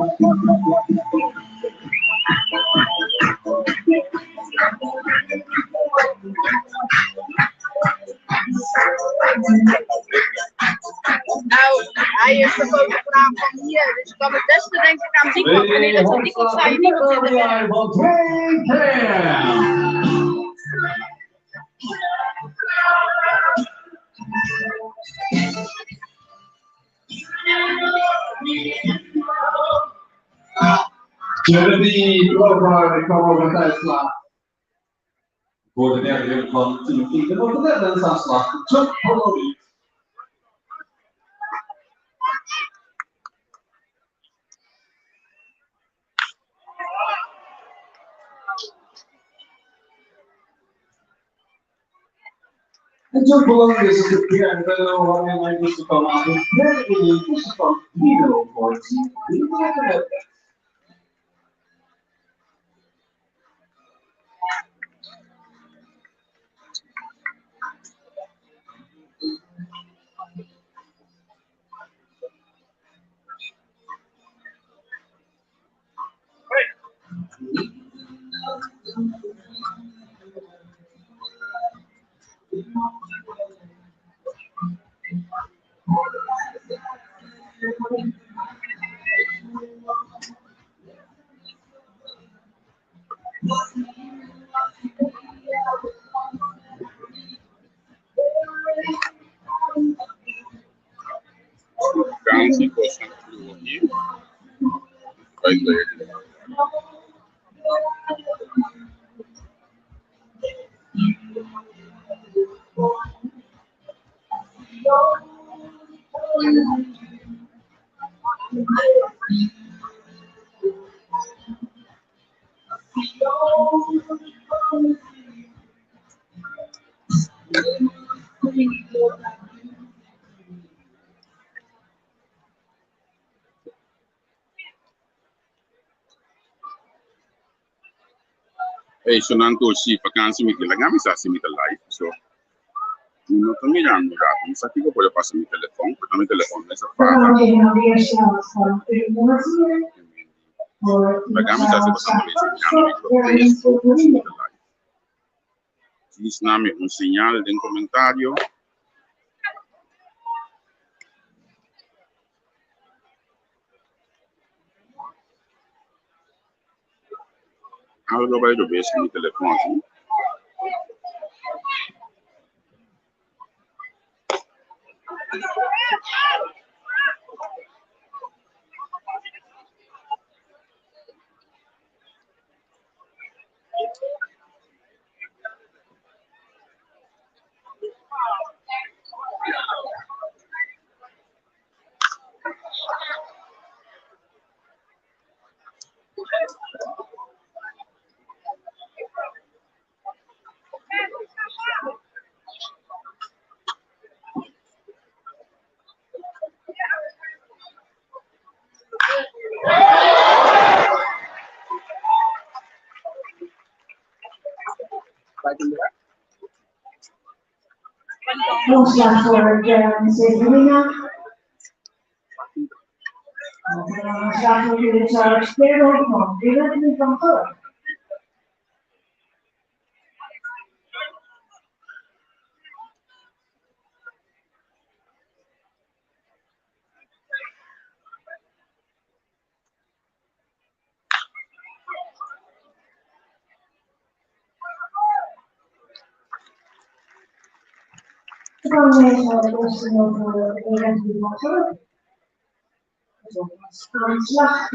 Nou, hij is de fotograaf van hier, dus ik kan het beste denk ik aan die kant. Wanneer dat op die kant sta je niet op in de Die doorvaart kwam ook een tijdslag. Voor de derde van Team Kieken op de Netherlands aanslag. John Holloway. En John Holloway is het keer en de waarin hij dus te komen aan de derde inning tussen van 3-0 voor Team Kieken. Bouncy question here. Right there. Hey, sonando si vacanze mi la gamba sa si mi live so non sto mirando dato mi sa che poi passo mi telefono perché mi telefono è saffato la gamba sa si passando mi live un segnale di un commentario. Allora vai dove escono i telefoni? Motion for Serena. Motion to charge payroll from directly from her. Combination of the